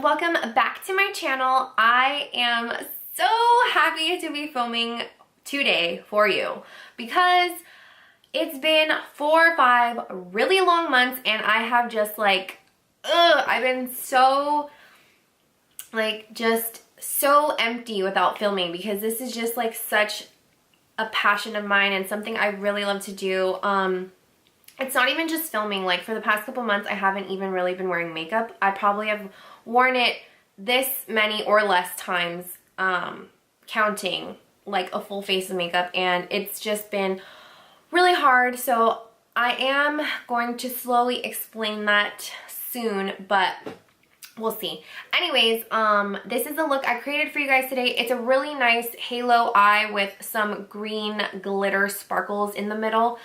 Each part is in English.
welcome back to my channel. I am so happy to be filming today for you because it's been 4 or 5 really long months and I have just I've been so just so empty without filming because this is just such a passion of mine and something I really love to do. It's not even just filming. For the past couple months, I haven't even really been wearing makeup. I probably have worn it this many or less times, counting a full face of makeup, and it's just been really hard. So I am going to slowly explain that soon, but we'll see. Anyways, this is the look I created for you guys today. It's a really nice halo eye with some green glitter sparkles in the middle.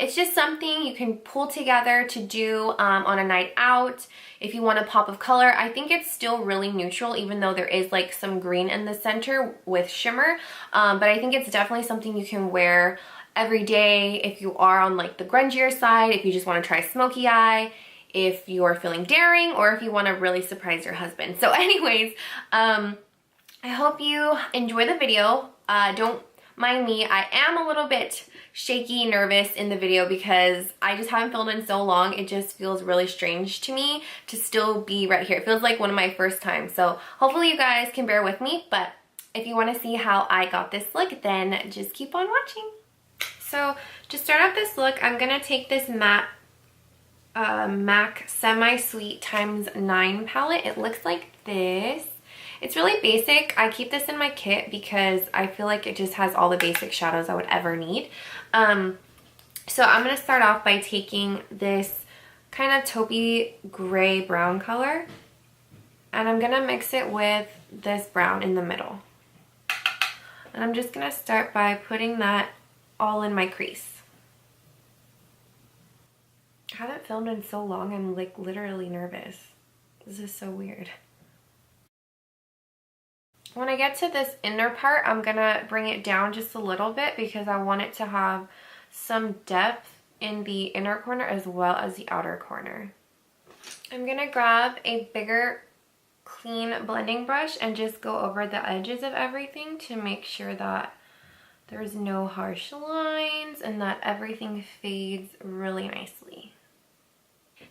It's just something you can pull together to do on a night out if you want a pop of color. I think it's still really neutral even though there is some green in the center with shimmer, but I think it's definitely something you can wear every day if you are on the grungier side, if you just want to try smoky eye, if you're feeling daring, or if you want to really surprise your husband. So anyways, I hope you enjoy the video. Don't mind me. I am a little bit shaky, nervous in the video because I just haven't filmed in so long. It just feels really strange to me to still be right here. It feels like one of my first times. So hopefully you guys can bear with me, but if you want to see how I got this look, then just keep on watching. So to start off this look, I'm going to take this matte MAC Semi-Sweet ×9 palette. It looks like this. It's really basic. I keep this in my kit because I feel like it just has all the basic shadows I would ever need. So I'm going to start off by taking this kind of taupey gray brown color, and I'm going to mix it with this brown in the middle. And I'm just going to start by putting that all in my crease. I haven't filmed in so long, I'm literally nervous. This is so weird. When I get to this inner part, I'm gonna bring it down just a little bit because I want it to have some depth in the inner corner as well as the outer corner. I'm gonna grab a bigger clean blending brush and just go over the edges of everything to make sure that there's no harsh lines and that everything fades really nicely.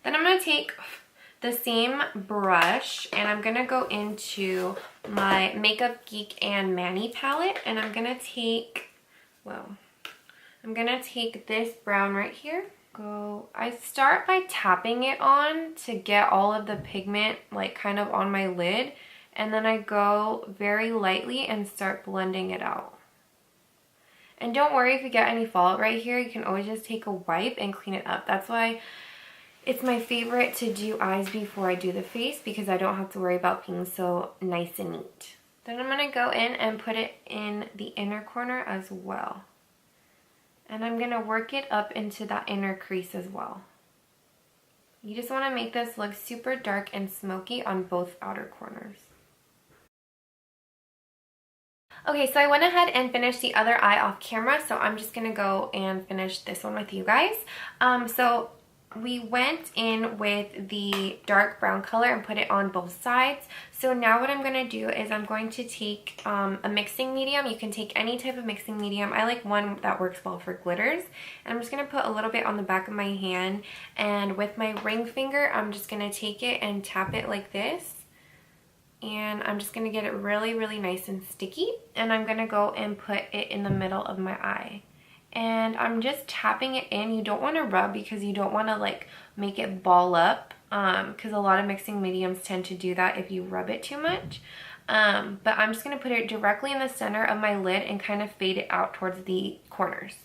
Then I'm going to take the same brush and I'm going to go into my Makeup Geek and Manny palette, and I'm going to take, this brown right here. I start by tapping it on to get all of the pigment kind of on my lid, and then I go very lightly and start blending it out. And don't worry if you get any fallout right here, you can always just take a wipe and clean it up. That's why it's my favorite to do eyes before I do the face, because I don't have to worry about being so nice and neat. Then I'm going to go in and put it in the inner corner as well. And I'm going to work it up into that inner crease as well. You just want to make this look super dark and smoky on both outer corners. Okay, so I went ahead and finished the other eye off camera, so I'm just going to go and finish this one with you guys. So we went in with the dark brown color and put it on both sides. So now what I'm going to do is I'm going to take a mixing medium. You can take any type of mixing medium. I like one that works well for glitters. And I'm just going to put a little bit on the back of my hand, and with my ring finger I'm just going to take it and tap it like this. And I'm just going to get it really, really nice and sticky. And I'm going to go and put it in the middle of my eye. And I'm just tapping it in. You don't want to rub because you don't want to make it ball up, because a lot of mixing mediums tend to do that if you rub it too much. But I'm just going to put it directly in the center of my lid and kind of fade it out towards the corners.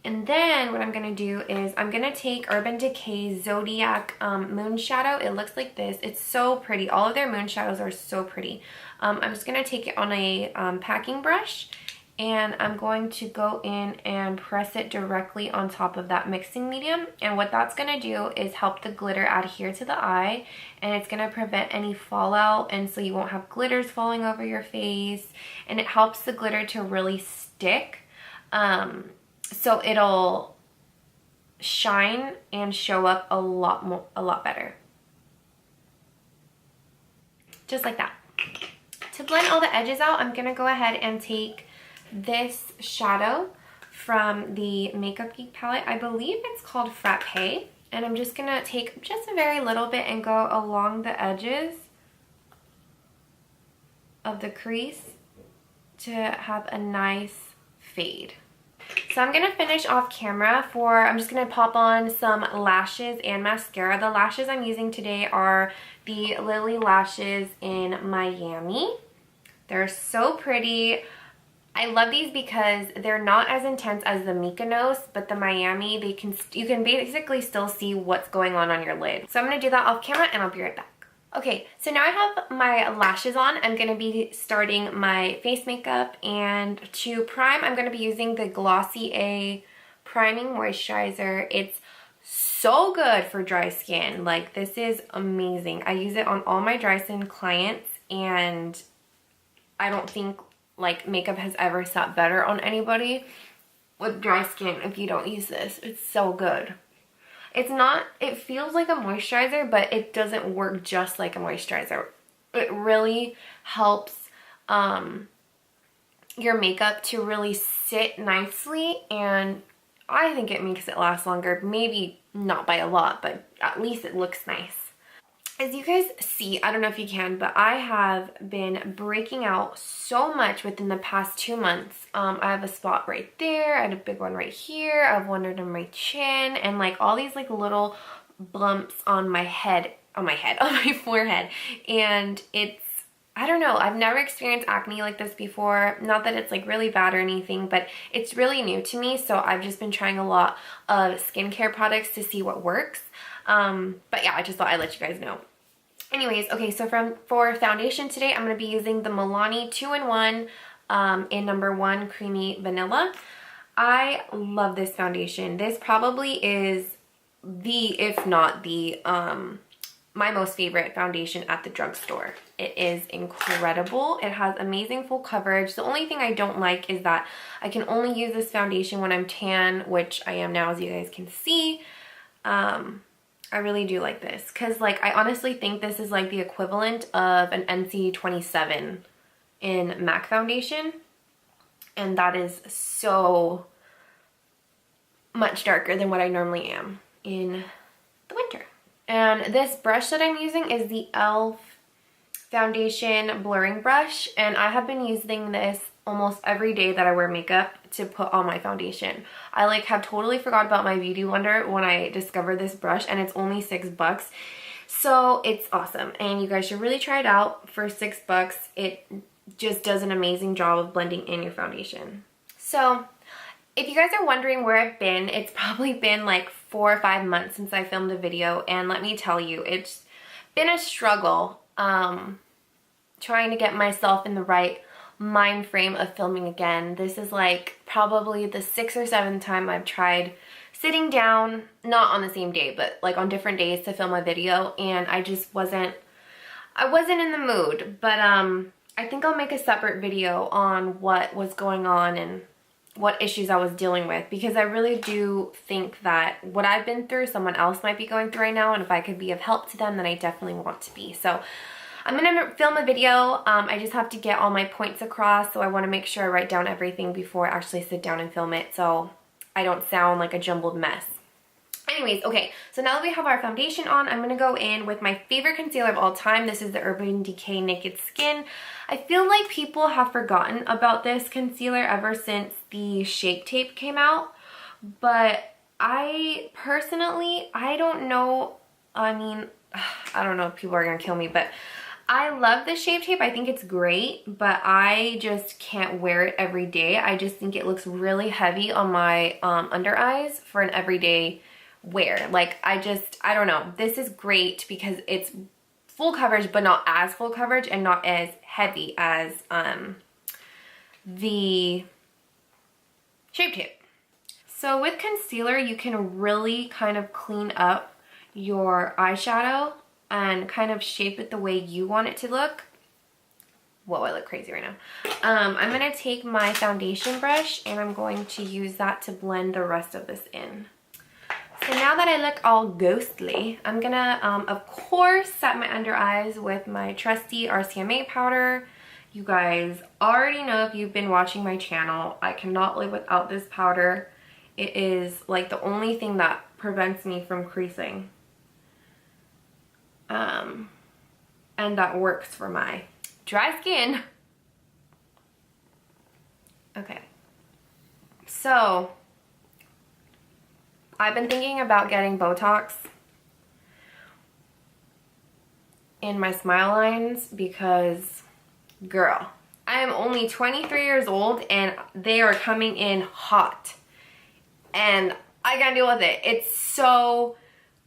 And then what I'm going to do is I'm going to take Urban Decay Zodiac Moon Shadow. It looks like this. It's so pretty. All of their moon shadows are so pretty. I'm just going to take it on a packing brush, and I'm going to go in and press it directly on top of that mixing medium. And what that's going to do is help the glitter adhere to the eye, and it's going to prevent any fallout, and so you won't have glitters falling over your face, and it helps the glitter to really stick. So it'll shine and show up a lot better. just like that. To blend all the edges out, I'm going to go ahead and take this shadow from the Makeup Geek palette. I believe it's called Frappe. And I'm just going to take just a very little bit and go along the edges of the crease to have a nice fade. So I'm going to finish off camera I'm just going to pop on some lashes and mascara. The lashes I'm using today are the Lilly lashes in Miami. They're so pretty. I love these because they're not as intense as the Mykonos, but the Miami, you can basically still see what's going on your lid. So I'm going to do that off camera and I'll be right back. Okay, so now I have my lashes on. I'm going to be starting my face makeup, and to prime, I'm going to be using the Glossier Priming Moisturizer. It's so good for dry skin. Like, this is amazing. I use it on all my dry skin clients, and I don't think like makeup has ever sat better on anybody with dry skin if you don't use this. It's so good. It feels like a moisturizer, but it doesn't work just like a moisturizer. It really helps your makeup to really sit nicely, and I think it makes it last longer. Maybe not by a lot, but at least it looks nice. As you guys see, I don't know if you can, but I have been breaking out so much within the past 2 months. I have a spot right there, I had a big one right here, I have one under my chin, and like all these like little bumps on my forehead. And I don't know, I've never experienced acne like this before. Not that it's like really bad or anything, but it's really new to me. So I've just been trying a lot of skincare products to see what works. But yeah, I just thought I'd let you guys know. Anyways, okay, so for foundation today, I'm going to be using the Milani 2-in-1 in number 1 Creamy Vanilla. I love this foundation. This probably is if not the, my most favorite foundation at the drugstore. It is incredible. It has amazing full coverage. The only thing I don't like is that I can only use this foundation when I'm tan, which I am now, as you guys can see. I really do like this because like I honestly think this is like the equivalent of an NC27 in MAC foundation, and that is so much darker than what I normally am in the winter. And this brush that I'm using is the e.l.f. foundation blurring brush, and I have been using this almost every day that I wear makeup to put on my foundation. I like have totally forgot about my beauty blender when I discovered this brush, and it's only $6. So it's awesome, and you guys should really try it out for $6. It just does an amazing job of blending in your foundation. So if you guys are wondering where I've been, it's probably been like 4 or 5 months since I filmed a video, and let me tell you, it's been a struggle trying to get myself in the right mind frame of filming again. This is like probably the 6th or 7th time I've tried sitting down, not on the same day, but like on different days to film a video, and I just wasn't in the mood. But I think I'll make a separate video on what was going on and what issues I was dealing with, because I really do think that what I've been through, someone else might be going through right now, and if I could be of help to them, then I definitely want to be. So I'm gonna film a video. I just have to get all my points across, so I want to make sure I write down everything before I actually sit down and film it, so I don't sound like a jumbled mess. Anyways, okay, so now that we have our foundation on, I'm gonna go in with my favorite concealer of all time. This is the Urban Decay Naked Skin. I feel like people have forgotten about this concealer ever since the Shape Tape came out, but I personally, I don't know, I mean, I don't know if people are gonna kill me, but I love the Shape Tape. I think it's great, but I just can't wear it every day. I just think it looks really heavy on my under eyes for an everyday wear. Like, I don't know. This is great because it's full coverage, but not as full coverage and not as heavy as the Shape Tape. So with concealer, you can really kind of clean up your eyeshadow and kind of shape it the way you want it to look. Whoa, I look crazy right now. I'm going to take my foundation brush and I'm going to use that to blend the rest of this in. So now that I look all ghostly, I'm gonna, of course, set my under eyes with my trusty RCMA powder. You guys already know if you've been watching my channel, I cannot live without this powder. It is like the only thing that prevents me from creasing. And that works for my dry skin. Okay. So, I've been thinking about getting Botox in my smile lines because, girl, I am only 23 years old and they are coming in hot. And I can't deal with it. It's so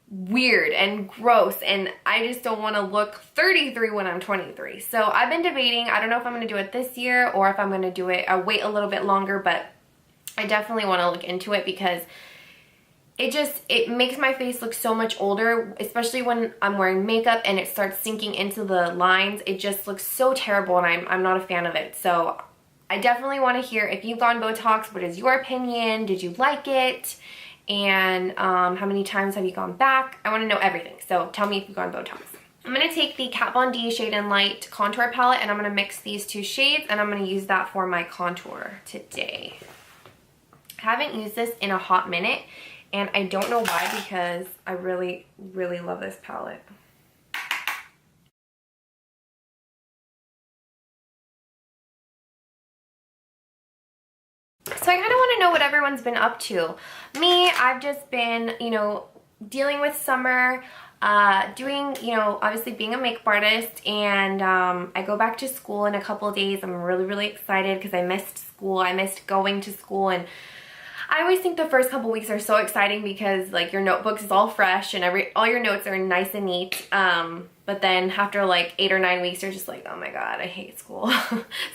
weird and gross and I just don't want to look 33 when I'm 23. So I've been debating. I don't know if I'm going to do it this year or if I'm going to do it, I'll wait a little bit longer, but I definitely want to look into it because it makes my face look so much older, especially when I'm wearing makeup and it starts sinking into the lines. It just looks so terrible and I'm not a fan of it. So I definitely want to hear if you've gone Botox, what is your opinion? Did you like it? And how many times have you gone back? I want to know everything. So tell me if you've gone Botox. I'm going to take the Kat Von D Shade and Light contour palette and I'm going to mix these two shades and I'm going to use that for my contour today. I haven't used this in a hot minute and I don't know why because I really, really love this palette. So I kind of want to know what everyone's been up to. Me, I've just been, you know, dealing with summer, doing, you know, obviously being a makeup artist, and I go back to school in a couple of days. I'm really, really excited because I missed school. I missed going to school, and I always think the first couple weeks are so exciting because like your notebooks is all fresh and all your notes are nice and neat. But then after like 8 or 9 weeks, you're just like, oh my god, I hate school.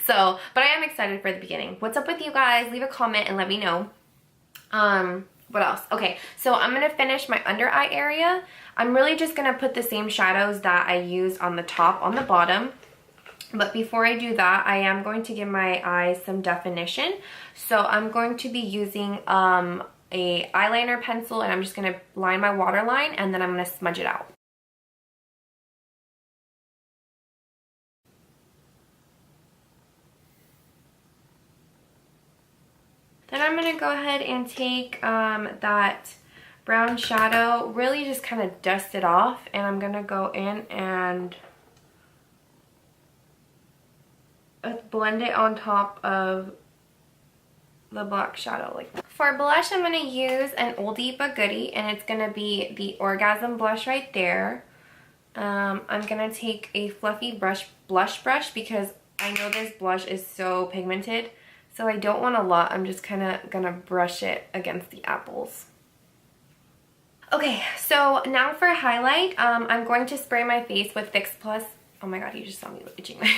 So, but I am excited for the beginning. What's up with you guys? Leave a comment and let me know. What else? Okay, so I'm gonna finish my under eye area. I'm really just gonna put the same shadows that I used on the top on the bottom. But before I do that, I am going to give my eyes some definition. So I'm going to be using a eyeliner pencil and I'm just gonna line my waterline and then I'm gonna smudge it out. Then I'm gonna go ahead and take that brown shadow, really just kind of dust it off, and I'm gonna go in and blend it on top of the black shadow. For blush, I'm gonna use an oldie but goodie, and it's gonna be the Orgasm blush right there. I'm gonna take a fluffy blush brush because I know this blush is so pigmented. So I don't want a lot, I'm just kind of gonna brush it against the apples. Okay, so now for highlight, I'm going to spray my face with Fix Plus. Oh my god, you just saw me itching my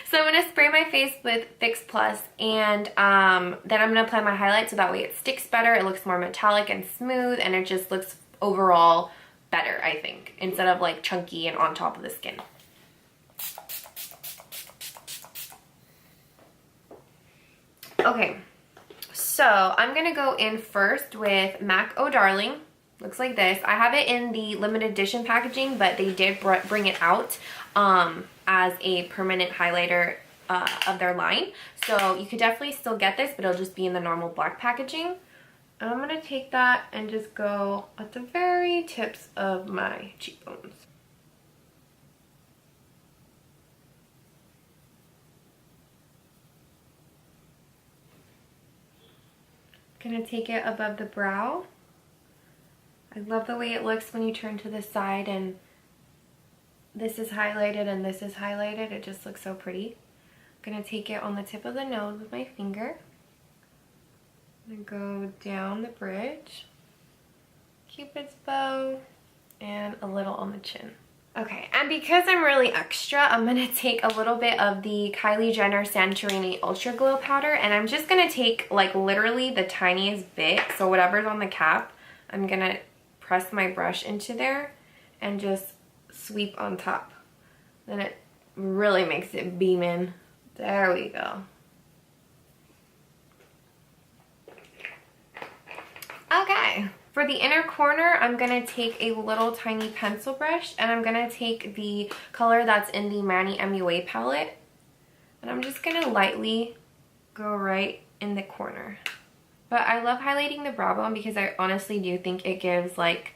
So I'm gonna spray my face with Fix Plus and then I'm gonna apply my highlight so that way it sticks better, it looks more metallic and smooth, and it just looks overall better, I think, instead of like chunky and on top of the skin. Okay, so I'm gonna go in first with MAC Oh Darling. Looks like this. I have it in the limited edition packaging, but they did bring it out as a permanent highlighter of their line. So you could definitely still get this, but it'll just be in the normal black packaging. And I'm gonna take that and just go at the very tips of my cheekbones. Gonna take it above the brow. I love the way it looks when you turn to the side and this is highlighted and this is highlighted. It just looks so pretty. I'm gonna take it on the tip of the nose with my finger. I'm gonna go down the bridge, Cupid's bow, and a little on the chin. Okay, and because I'm really extra, I'm gonna take a little bit of the Kylie Jenner Santorini Ultra Glow Powder, and I'm just gonna take like literally the tiniest bit, so whatever's on the cap, I'm gonna press my brush into there and just sweep on top. Then it really makes it beam in. There we go. Okay, For the inner corner, I'm going to take a little tiny pencil brush, and I'm going to take the color that's in the Manny MUA palette, and I'm just going to lightly go right in the corner. But I love highlighting the brow bone because I honestly do think it gives like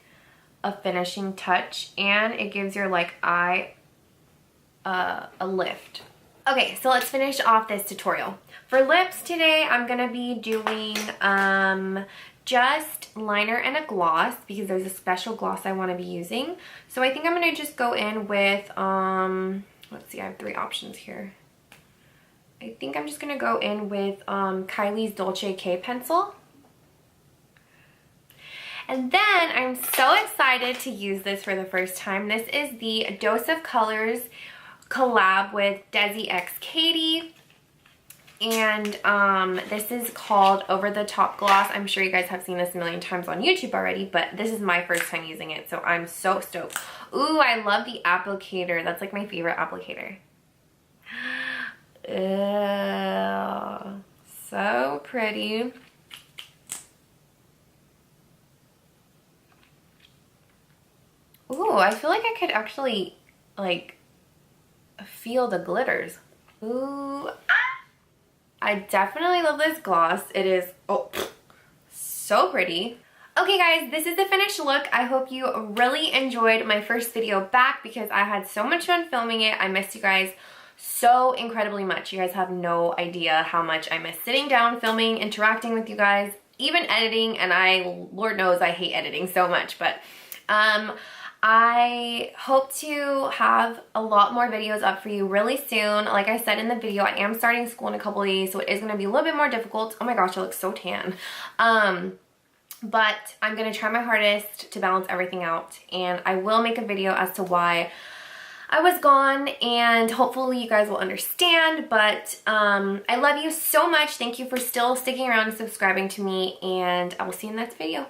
a finishing touch, and it gives your like eye a lift. Okay, so let's finish off this tutorial. For lips today, I'm going to be doing just liner and a gloss because there's a special gloss I want to be using. So I think I'm going to just go in with, let's see, I have 3 options here. I think I'm just going to go in with Kylie's Dolce K pencil. And then I'm so excited to use this for the first time. This is the Dose of Colors collab with DesixKaty. And this is called Over the Top Gloss. I'm sure you guys have seen this a million times on YouTube already, but this is my first time using it, so I'm so stoked. Ooh, I love the applicator. That's like my favorite applicator. Ew, so pretty. Ooh, I feel like I could actually like feel the glitters. Ooh, I definitely love this gloss. It is, oh, so pretty. Okay guys, this is the finished look. I hope you really enjoyed my first video back because I had so much fun filming it. I missed you guys so incredibly much. You guys have no idea how much I miss sitting down, filming, interacting with you guys, even editing, and Lord knows I hate editing so much, but I hope to have a lot more videos up for you really soon. Like I said in the video, I am starting school in a couple of days, so it is going to be a little bit more difficult. Oh my gosh, I look so tan. But I'm going to try my hardest to balance everything out, and I will make a video as to why I was gone, and hopefully you guys will understand. But I love you so much. Thank you for still sticking around and subscribing to me, and I will see you in the next video.